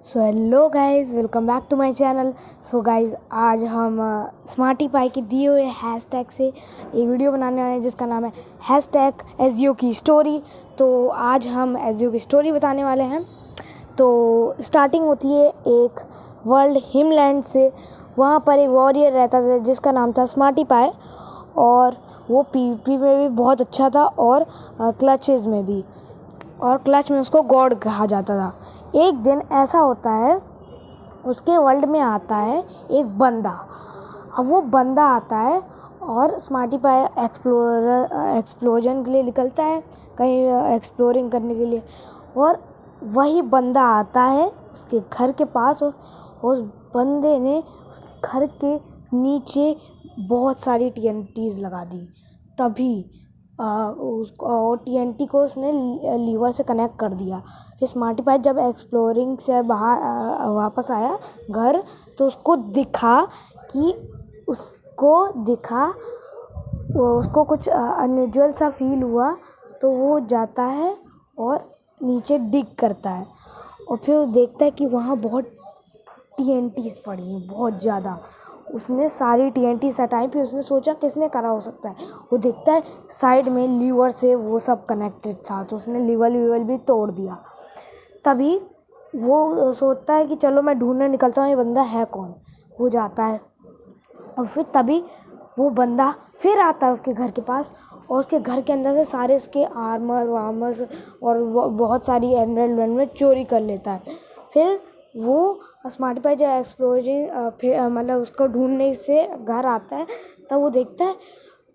So hello guys, welcome back to my channel. So guys, आज हम smarty पाई के दिए हुए हैशटैग से एक वीडियो बनाने वाले हैं जिसका नाम है हैशटैग एसईओ की स्टोरी। तो आज हम एसईओ की स्टोरी बताने वाले हैं। तो स्टार्टिंग होती है एक वर्ल्ड हिमलैंड से। वहाँ पर एक वॉरियर रहता था जिसका नाम था स्मार्टी पाई, और वो पीवीपी में भी बहुत अच्छा था और क्लचेज़ में भी, और क्लच में उसको गॉड कहा जाता था। एक दिन ऐसा होता है, उसके वर्ल्ड में आता है एक बंदा। अब वो बंदा आता है और स्मार्टी पाई एक्सप्लोजन के लिए निकलता है, कहीं एक्सप्लोरिंग करने के लिए। और वही बंदा आता है उसके घर के पास, और उस बंदे ने उसके घर के नीचे बहुत सारी टीएनटीज़ लगा दी। तभी उसको टीएनटी को उसने लीवर से कनेक्ट कर दिया। फिर स्मार्टी पाई जब एक्सप्लोरिंग से बाहर वापस आया घर, तो उसको कुछ अनयूजुअल सा फील हुआ। तो वो जाता है और नीचे डिग करता है, और फिर वो देखता है कि वहाँ बहुत टीएनटीज़ पड़ी हैं, बहुत ज़्यादा। उसने सारी टीएनटीज़ हटाई। फिर उसने सोचा किसने करा हो सकता है। वो देखता है साइड में लीवर से वो सब कनेक्टेड था, तो उसने लीवर भी तोड़ दिया। तभी वो सोचता है कि चलो मैं ढूंढने निकलता हूँ, ये बंदा है कौन। वो जाता है, और फिर तभी वो बंदा फिर आता है उसके घर के पास, और उसके घर के अंदर से सारे इसके आर्मर वार्मर्स और बहुत सारी एमरल्ड में चोरी कर लेता है। फिर वो स्मार्टी पाई जब एक्सप्लोजन फिर मतलब उसको ढूंढने से घर आता है, तब वो देखता है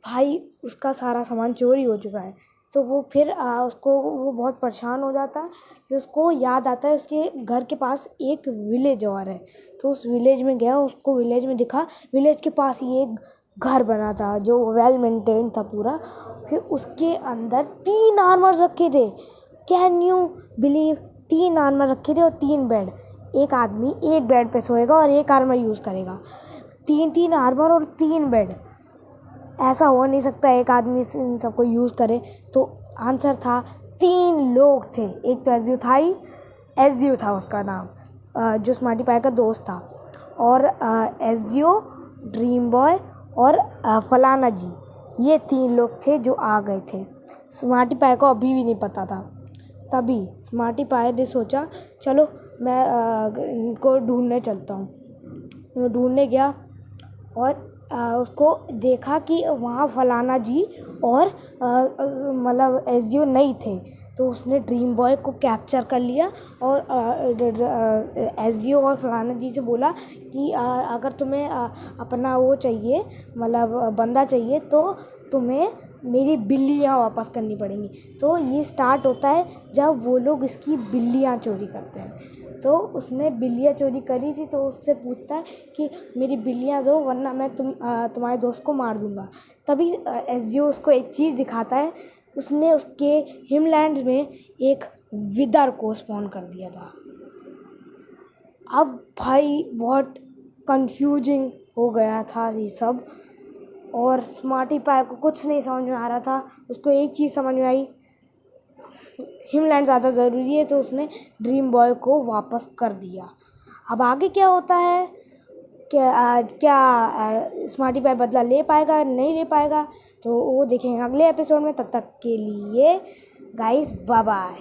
भाई उसका सारा सामान चोरी हो चुका है। तो वो फिर वो बहुत परेशान हो जाता है। फिर उसको याद आता है उसके घर के पास एक विलेज और है। तो उस विलेज में गया, उसको विलेज में दिखा, विलेज के पास ही एक घर बना था जो वेल मेंटेन था पूरा। फिर उसके अंदर 3 आर्मर रखे थे। कैन यू बिलीव, 3 आर्मर रखे थे और 3 बेड। एक आदमी एक बेड पे सोएगा और एक आर्मर यूज़ करेगा। 3 आर्मर और 3 बेड, ऐसा हो नहीं सकता एक आदमी इन सबको यूज़ करे। तो आंसर था 3 लोग थे। एक तो एसजीओ था उसका नाम, जो स्मार्टी पाई का दोस्त था, और एसजीओ, ड्रीम बॉय और फलाना जी, ये 3 लोग थे जो आ गए थे। स्मार्टी पाई को अभी भी नहीं पता था। तभी स्मार्टी पाई ने सोचा चलो मैं इनको ढूंढने चलता हूँ। वो ढूंढने गया और उसको देखा कि वहाँ फलाना जी और मतलब एसजीओ नहीं थे। तो उसने ड्रीम बॉय को कैप्चर कर लिया और एसजीओ और फलाना जी से बोला कि अगर तुम्हें अपना वो चाहिए, मतलब बंदा चाहिए, तो तुम्हें मेरी बिल्लियाँ वापस करनी पड़ेंगी। तो ये स्टार्ट होता है जब वो लोग इसकी बिल्लियाँ चोरी करते हैं। तो उसने बिल्लियाँ चोरी करी थी, तो उससे पूछता है कि मेरी बिल्लियाँ दो, वरना मैं तुम्हारे दोस्त को मार दूँगा। तभी एसजीओ उसको एक चीज़ दिखाता है। उसने उसके हिमलैंड्स में एक विदर को स्पॉन कर दिया था। अब भाई बहुत कंफ्यूजिंग हो गया था ये सब, और स्मार्टी पाई को कुछ नहीं समझ में आ रहा था। उसको एक चीज़ समझ में आई, हिमलैंड ज़्यादा ज़रूरी है, तो उसने ड्रीम बॉय को वापस कर दिया। अब आगे क्या होता है, क्या स्मार्टी पाई बदला ले पाएगा, नहीं ले पाएगा, तो वो देखेंगे अगले एपिसोड में। तब तक के लिए गाइस, बाय बाय।